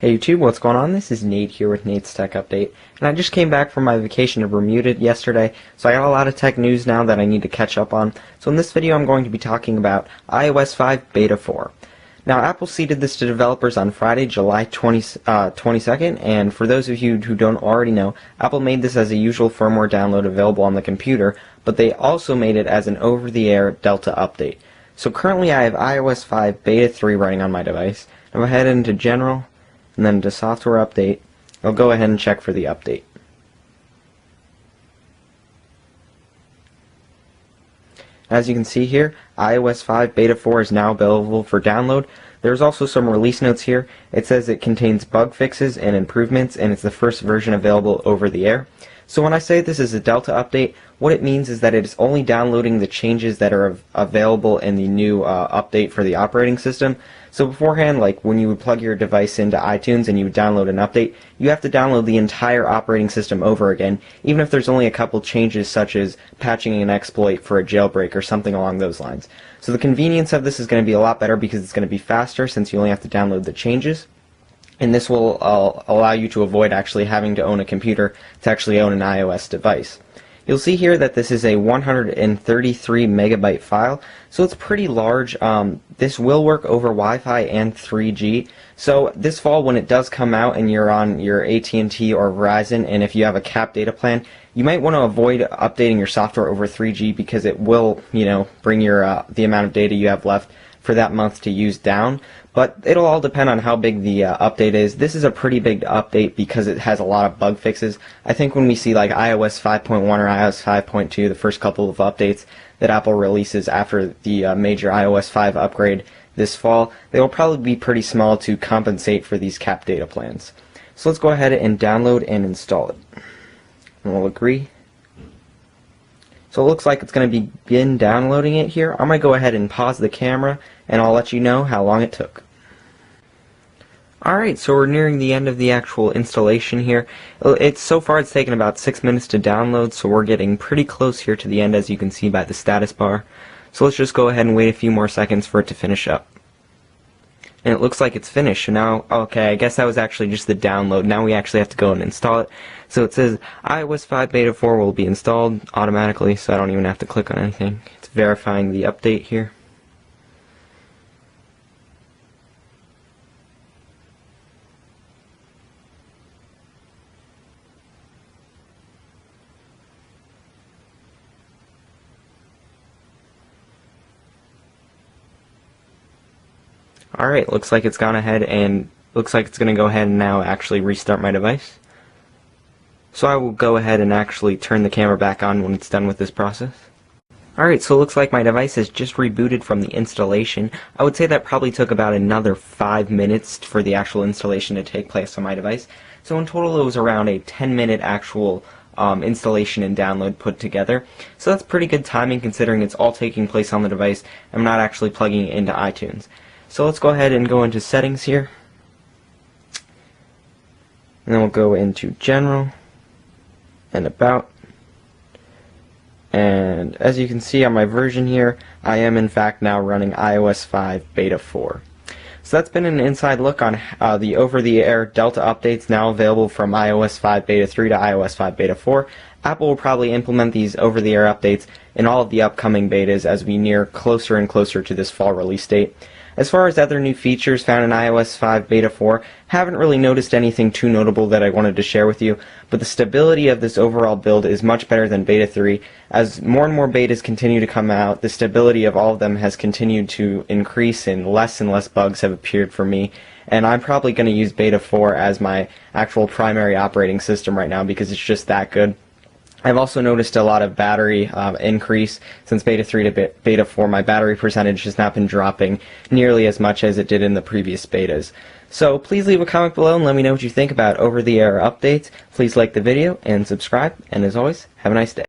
Hey YouTube, what's going on? This is Nate here with Nate's Tech Update, and I just came back from my vacation to Bermuda yesterday, so I got a lot of tech news now that I need to catch up on. So in this video I'm going to be talking about iOS 5 Beta 4. Now Apple seeded this to developers on Friday, July 22nd, and for those of you who don't already know, Apple made this as a usual firmware download available on the computer, but they also made it as an over-the-air Delta update. So currently I have iOS 5 Beta 3 running on my device. I'll go ahead into General, and then to Software Update. I'll go ahead and check for the update. As you can see here, iOS 5 Beta 4 is now available for download. There's also some release notes here. It says it contains bug fixes and improvements, and it's the first version available over the air. So when I say this is a Delta update, what it means is that it is only downloading the changes that are available in the new update for the operating system. So beforehand, like when you would plug your device into iTunes and you would download an update, you have to download the entire operating system over again, even if there's only a couple changes such as patching an exploit for a jailbreak or something along those lines. So the convenience of this is going to be a lot better because it's going to be faster since you only have to download the changes. And this will allow you to avoid actually having to own a computer to actually own an iOS device. You'll see here that this is a 133 megabyte file, so it's pretty large. This will work over Wi-Fi and 3G. So this fall, when it does come out and you're on your AT&T or Verizon, and if you have a capped data plan, you might want to avoid updating your software over 3G because it will, bring your the amount of data you have left for that month to use down. But it'll all depend on how big the update is. This is a pretty big update because it has a lot of bug fixes. I think when we see like iOS 5.1 or iOS 5.2, the first couple of updates that Apple releases after the major iOS 5 upgrade this fall, they will probably be pretty small to compensate for these capped data plans. So let's go ahead and download and install it. And we'll agree. So it looks like it's going to begin downloading it here. I'm going to go ahead and pause the camera and I'll let you know how long it took. Alright, so we're nearing the end of the actual installation here. So far it's taken about 6 minutes to download, so we're getting pretty close here to the end, as you can see by the status bar. So let's just go ahead and wait a few more seconds for it to finish up. And it looks like it's finished. So now, okay, I guess that was actually just the download. Now we actually have to go and install it. So it says iOS 5 Beta 4 will be installed automatically, so I don't even have to click on anything. It's verifying the update here. Alright, looks like it's gone ahead and looks like it's going to go ahead and now actually restart my device. So I will go ahead and actually turn the camera back on when it's done with this process. Alright, so it looks like my device has just rebooted from the installation. I would say that probably took about another 5 minutes for the actual installation to take place on my device. So in total it was around a 10-minute actual installation and download put together. So that's pretty good timing considering it's all taking place on the device. I'm not actually plugging it into iTunes. So let's go ahead and go into settings here. And then we'll go into General and About. And as you can see on my version here, I am in fact now running iOS 5 Beta 4. So that's been an inside look on the over-the-air Delta updates now available from iOS 5 Beta 3 to iOS 5 Beta 4. Apple will probably implement these over-the-air updates in all of the upcoming betas as we near closer and closer to this fall release date. As far as other new features found in iOS 5 Beta 4, haven't really noticed anything too notable that I wanted to share with you, but the stability of this overall build is much better than Beta 3. As more and more betas continue to come out, the stability of all of them has continued to increase and less bugs have appeared for me, and I'm probably going to use Beta 4 as my actual primary operating system right now because it's just that good. I've also noticed a lot of battery increase since Beta 3 to Beta 4. My battery percentage has not been dropping nearly as much as it did in the previous betas. So please leave a comment below and let me know what you think about over-the-air updates. Please like the video and subscribe, and as always, have a nice day.